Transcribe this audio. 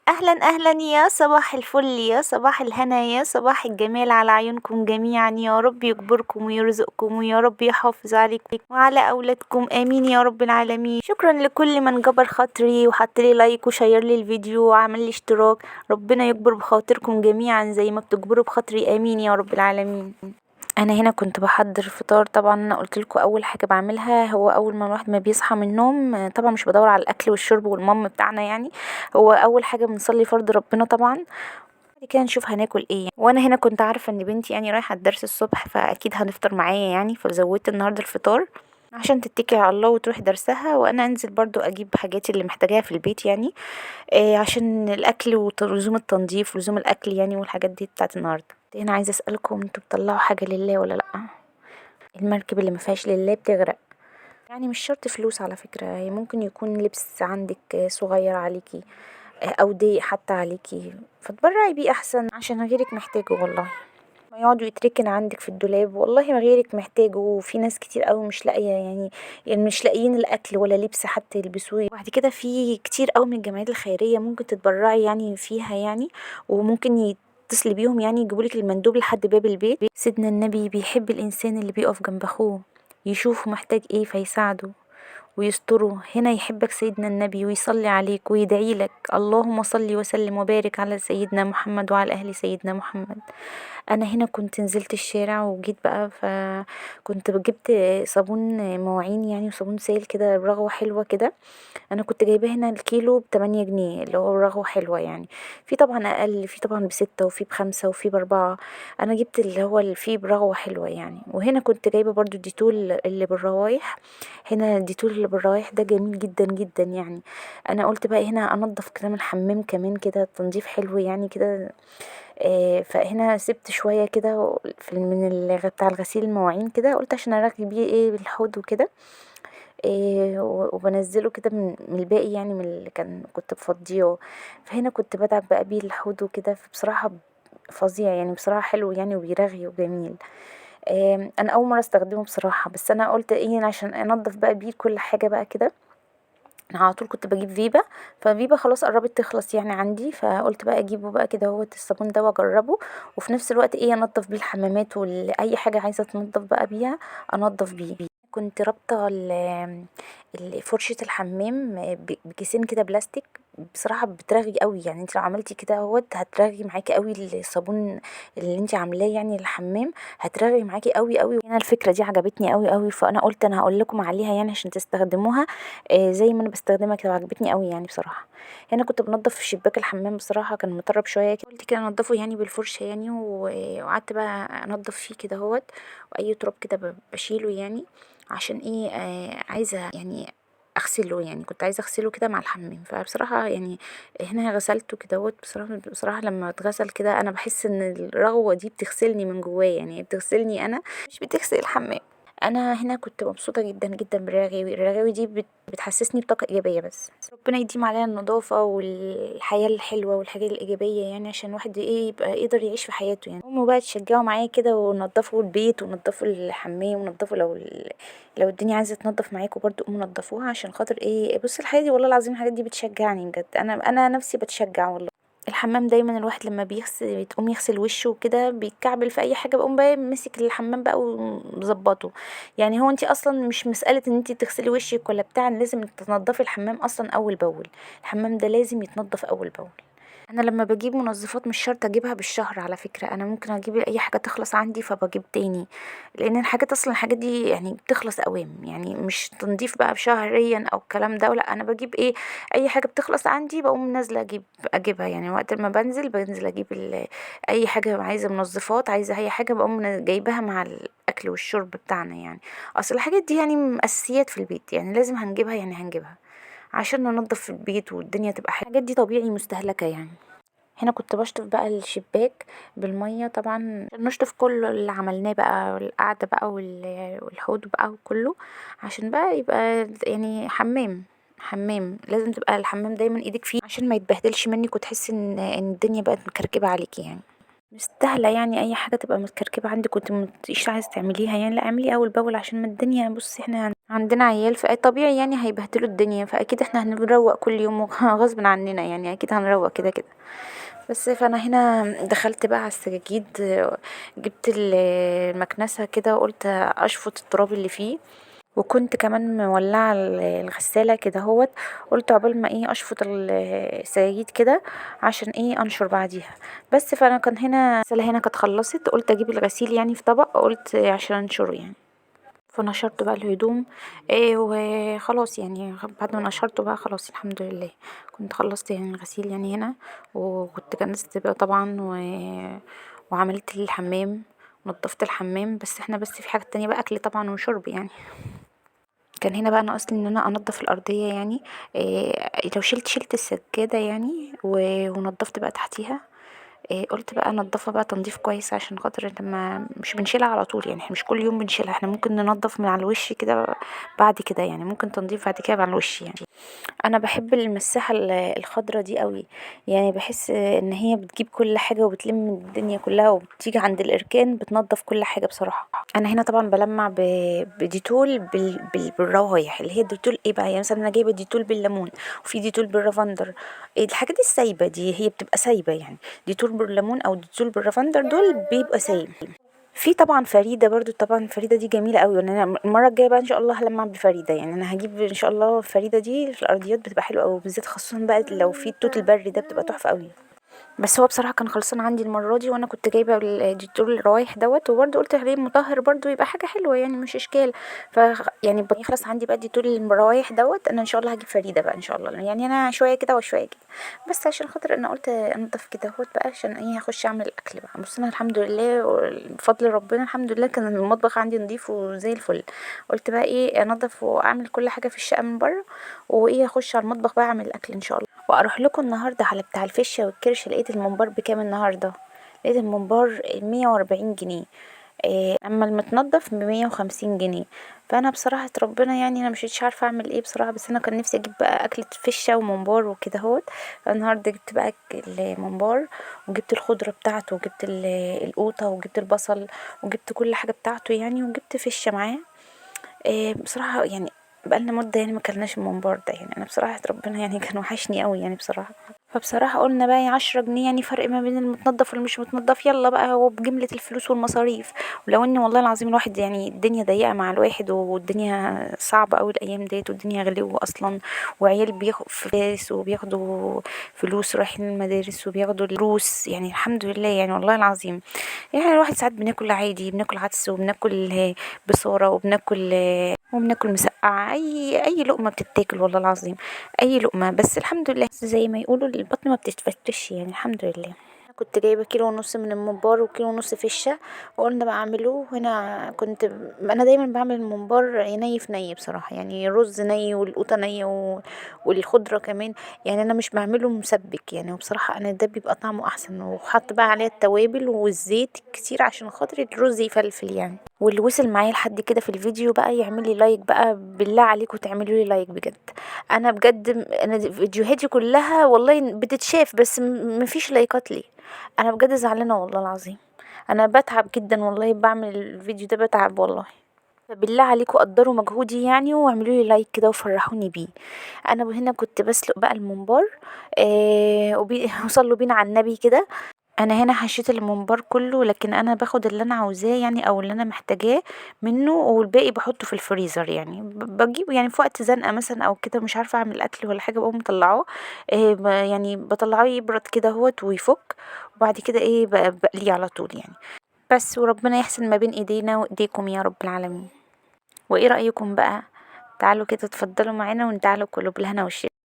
أهلا أهلا، يا صباح الفل، يا صباح الهنا، يا صباح الجمال على عيونكم جميعا. يا رب يجبركم ويرزقكم، ويا رب يحافظ عليكم وعلى أولادكم، آمين يا رب العالمين. شكرا لكل من جبر خاطري وحط لي لايك وشير لي الفيديو وعمل لي اشتراك. ربنا يجبر بخاطركم جميعا زي ما بتجبروا بخاطري، آمين يا رب العالمين. انا هنا كنت بحضر فطار. طبعا انا قلت لكم اول حاجه بعملها هو اول ما الواحد ما بيصحى من النوم، طبعا مش بدور على الاكل والشرب والمام بتاعنا يعني. هو اول حاجه بنصلي فرض ربنا طبعا، بعد كده نشوف هناكل ايه يعني. وانا هنا كنت عارفه ان بنتي يعني رايحه الدرس الصبح، فاكيد هنفطر معايا يعني، فزودت النهارده الفطار عشان تتكل على الله وتروح درسها، وانا انزل برضو اجيب حاجاتي اللي محتاجاها في البيت يعني. عشان الاكل ولزوم التنظيف ولزوم الاكل يعني، والحاجات دي بتاعت النهارده. هنا عايزه اسالكم، انتوا بتطلعوا حاجه لله ولا لا؟ المركب اللي مفيهاش لله بتغرق. يعني مش شرط فلوس على فكرة، هي ممكن يكون لبس عندك صغير عليكي، أو ضيق حتى عليكي، فتبرعي بيه أحسن عشان غيرك محتاجه والله. ما يقعدوا يتركن عندك في الدولاب، والله ما غيرك محتاجه، وفي ناس كتير قوي مش لاقيه يعني مش لاقيين الاكل ولا لبس حتى يلبسوه. وبعد كده في كتير قوي من الجمعيات الخيريه ممكن تتبرعي يعني فيها يعني، وممكن تتصلي بيهم يعني يجيبولك المندوب لحد باب البيت. سيدنا النبي بيحب الانسان اللي بيقف جنب اخوه، يشوفه محتاج ايه فيساعده ويستره. هنا يحبك سيدنا النبي ويصلي عليك ويدعي لك، اللهم صل وسلم وبارك على سيدنا محمد وعلى أهل سيدنا محمد. أنا هنا كنت نزلت الشارع وجيت بقى، فكنت جبت صابون مواعين يعني، وصابون سائل كده برغوة حلوة كده. أنا كنت جايباه هنا الكيلو ب8 جنيه، اللي هو رغوة حلوة يعني. في طبعا أقل، في طبعا ب6 وفي ب5 وفي ب4. أنا جبت اللي هو اللي فيه برغوة حلوة يعني. وهنا كنت جايبة برضو الديتول اللي بالروايح. هنا الديتول اللي بالروايح ده جميل جدا جدا يعني. أنا قلت بقى هنا أنضف كده من الحمام كمان كده، تنظيف حلو يعني كده. فهنا سِبت شوية كده من بتاع الغسيل المواعين كده، قُلت عشان أرغي بيه بالحوض وكده. وبانزّله كده من الباقي يعني، من اللي كنت مفضياه. فهنا كنت بادعك بقى بيه الحوض وكده، فبصراحة فظيع يعني، بصراحة حلو يعني وبيرغي وجميل. أنا أول مرّة أستخدمه بصراحة، بس أنا قُلت إيه عشان أنضّف بقى بيه كل حاجة بقى كده. أنا على طول كنت باجيب فيبا، ففيبا خلاص قرّبت تخلص يعني عندي، فقُلت بقى أجيبه بقى كدهوّة الصابون ده وأجرّبه، وفي نفس الوقت أنضّف بيه الحمامات أي حاجة عايزة تنضّف بقى بيها أنضّف بيه. كنت رابطة فرشة الحمام بكيسين كده بلاستيك، بصراحة بترغي أوي يعني. أنتِ لو عملتِ كدهوّة هترغي معاكِ أوي الصابون اللي أنتِ عاملاه يعني للحمام، هترغي معاكِ أوي، أوي. أنا الفكرة دي عجبتني أوي، أوي، فأنا قُلت أنا هاقول لكم عليها يعني عشان تستخدموها زي ما أنا باستخدمها كده، وعجبتني أوي يعني بصراحة. هنا كنت بانضّف شباك الحمام، بصراحة كان مطرّب شوية كده، قُلت كده أنضّفه يعني بالفرشة يعني، وقعدت بقى أنضّف فيه كدهوّة، وأي تراب كده باشيله يعني. عشان عايزة يعني أغسله يعني، كنت عايزة أغسله كده مع الحمام. فبصراحة يعني هنا غسلته كدهوّة، بصراحة لمّا اتغسل كده أنا باحس إن الرغوة دي بتغسلني من جوايا يعني، هي بتغسلني أنا مش بتغسل الحمام. أنا هنا كنت مبسوطة جدًا، جدًا بالرغاوي. الرغاوي دي بتحسسني بطاقة إيجابية بس. ربنا يديم علينا النضافة والحياة الحلوة والحاجات الإيجابية يعني، عشان الواحد يبقى يقدر يعيش في حياته يعني. قوموا بقى تشجعوا معايا كده ونضفوا البيت ونضفوا الحمام ونضفوا لو الدنيا عايزة تنضف معاكم برضه قوموا نضفوها، عشان خاطر بُصّي الحياة دي والله العظيم الحاجات دي بتشجعني بجد. أنا نفسي باتشجع والله. الحمام دايمًا الواحد لمّا تقوم يغسل وشه وكده بيتكعبل في أي حاجة، باقوم بقى ماسك الحمام بقى ومضبّطه. يعني هو أنتِ أصلًا مش مسألة إن أنتِ تغسلي وشِك والّا بتاع، لازم تنضّفي الحمام أصلًا أول بأول. الحمام ده لازم يتنضّف أول بأول. أنا لمّا باجيب منظفات مش شرط أجيبها بالشهر على فكرة، أنا ممكن أجيب أي حاجة تخلص عندي فباجيب تاني. لإن الحاجات دي يعني بتخلص أوام، يعني مش تنضيف بقى شهريًا أو الكلام ده، لأ. أنا باجيب أي حاجة بتخلص عندي باقوم نازلة أجيبها يعني. وقت ما بانزل أجيب أي حاجة عايزة منظفات، عايزة أي حاجة باقوم جايباها مع الأكل والشرب بتاعنا يعني. أصل الحاجات دي يعني أساسيات في البيت، يعني لازم هنجيبها يعني هنجيبها، عشان ننضف البيت والدنيا تبقى الحاجات دي طبيعي مستهلكة يعني. هنا كنت باشطف بقى الشباك بالمَيّة طبعًا، نشطف كل اللي عملناه بقى، القعدة بقى والحوض بقى وكله، عشان بقى يبقى يعني حمام لازم تبقى الحمام دايمًا إيدِك فيه عشان ما يتبهدلش منِك وتحسي إن الدنيا بقت مكركبة عليكِ يعني. مستاهلة يعني أي حاجة تبقى متكركبة عندِك وأنتِ ما تبقيش عايزة تعمليها يعني، لأ اعملي أول بأول عشان ما الدنيا بُصّي إحنا عندنا عيال طبيعي يعني هيبهدلوا الدنيا، فأكيد إحنا هنروّق كل يوم غصبٍ عننا يعني أكيد هنروّق كده، كده. بس فأنا هنا دخلت بقى على السجاجيد، جبت المكنسة كده وقُلت أشفط التراب اللي فيه، وكنت كمان مولعة الغسالة كدهوت، قلت عقبال ما اشفط السجاجيد كده عشان انشر بعديها. بس فانا كان هنا الغسالة هنا كانت خلصت، قلت اجيب الغسيل يعني في طبق، قلت عشان انشره يعني. فنشرت بقى الهدوم وخلاص يعني بعد ما نشرته بقى خلاص الحمد لله كنت خلصت يعني الغسيل يعني هنا، وكنت كنست بقى طبعا وعملت الحمام، نضفت الحمام. بس احنا بس في حاجة تانية بقى اكل طبعا وشرب يعني. كان هنا بقى ناقصني ان انا انضف الارضيه يعني، لو شلت السجاده يعني ونضفت بقى تحتيها. قلت بقى انضفها بقى تنظيف كويس عشان خاطر لما مش بنشيلها على طول يعني، احنا مش كل يوم بنشيلها، احنا ممكن ننضف من على الوش كده بعد كده يعني، ممكن تنظيف بعد كده على الوش يعني. انا بحب المساحه الخضرا دي قوي، يعني بحس ان هي بتجيب كل حاجه وبتلم الدنيا كلها وبتيجي عند الاركان بتنظف كل حاجه بصراحه. انا هنا طبعا بلمع بديتول بالروايح اللي هي ديتول ايه بقى، يعني مثلا انا جايبه ديتول بالليمون وفي ديتول بالرافندر. الحاجات السايبه دي هي بتبقى سايبه يعني، ديتول بالليمون او ديتول بالرافندر دول بيبقى سايب. في طبعا فريدة برضو، طبعا فريدة دي جميلة قوي يعني، انا المرة الجاية بقى ان شاء الله هلمع بفريدة يعني، انا هجيب ان شاء الله فريدة دي في الارضيات بتبقى حلوة قوي، بالذات خاصة بقى لو في التوت البري ده بتبقى تحفة قوي. بس هو بصراحة كان خلصان عندي المرة دي، وانا كنت جايبة الديتول الروايح دوت، وبرضه قلت عليه مطهر برضه يبقى حاجة حلوة يعني مش اشكال. ف يعني خلاص عندي بقى ديتول الروايح دوت، انا ان شاء الله هجيب فريدة بقى ان شاء الله يعني، انا شوية كده وشوية كده. بس عشان خاطر انا قلت انضف كده اهوت بقى عشان هخش اعمل الاكل بقى. بص انا الحمد لله بفضل ربنا الحمد لله كان المطبخ عندي نضيف وزي الفل. قلت بقى انضف واعمل كل حاجة في الشقة من بره، اخش على المطبخ بقى اعمل الاكل ان شاء الله. واروح لكم النهارده على بتاع الفشه والكرش، لقيت الممبار بكام النهارده؟ لقيت الممبار 140 جنيه، اما المتنضف ب150 جنيه. فانا بصراحه ربنا يعني انا مش عارفه اعمل ايه بصراحه، بس انا كان نفسي اجيب بقى اكله فشه وممبار وكده اهوت. فالنهارده جبت بقى الممبار، وجبت الخضره بتاعته، وجبت القوطه، وجبت البصل، وجبت كل حاجه بتاعته يعني، وجبت فشه معاه. بصراحة يعني بقالنا مدة يعني ما كلناش الممبار ده يعني، انا بصراحة ربنا يعني كان وحشني قوي يعني بصراحة. فبصراحة قلنا بقى 10 جنيه يعني فرق ما بين المتنضف والمش متنضف، يلا بقى هو بجملة الفلوس والمصاريف. ولو ان والله العظيم الواحد يعني الدنيا ضيقة مع الواحد، والدنيا صعبة قوي الايام ديت، والدنيا غلوة اصلا، وعيال بياخدوا فلوس وبياخدوا فلوس رايحين المدارس وبياخدوا دروس يعني، الحمد لله يعني والله العظيم. يعني الواحد ساعات بناكل عادي، بناكل عدس وبناكل بصارة وبناكل مسقعة، أي لقمة بتتاكل والله العظيم، أي لقمة. بس الحمد لله زي ما يقولوا البطن ما بتتفتش يعني الحمد لله. كنت جايبة كيلو ونص من الممبار وكيلو ونص فشة، وقلنا بقى اعمله هنا. انا دايما بعمل الممبار ني في ني بصراحة، يعني رز ني والقوطة نية والخضرة كمان، يعني انا مش بعمله مسبك يعني، وبصراحة انا ده بيبقى طعمه احسن، وحط بقى عليه التوابل والزيت كتير عشان خاطر الرز يفلفل يعني. واللي وصل معايا لحد كده في الفيديو بقى يعمل لي لايك بقى بالله عليكم، تعملوا لي لايك بجد. انا بجد انا فيديوهاتي كلها والله بتتشاف، بس مفيش لايكات ليه. انا بجد زعلانه والله العظيم، انا بتعب جدا والله بعمل الفيديو ده، بتعب والله. فبالله عليكم قدروا مجهودي يعني واعملوا لي لايك كده وفرحوني بيه. انا هنا كنت بسلق بقى الممبار، وصلوا بينا على النبي كده. انا هنا حشيت الممبار كله، لكن انا باخد اللي انا عاوزاه يعني او اللي انا محتاجاه منه، والباقي بحطه في الفريزر يعني، بجيبه يعني في وقت زنقه مثلا او كده مش عارفه اعمل اكل ولا حاجه، بقوم مطلعاه. يعني بطلعه يبرد كده هوت ويفك، وبعد كده بقليه على طول يعني. بس وربنا يحسن ما بين ايدينا وايديكم يا رب العالمين. وايه رايكم بقى؟ تعالوا كده اتفضلوا معانا وتعالوا كلوا بالهنا والشفا.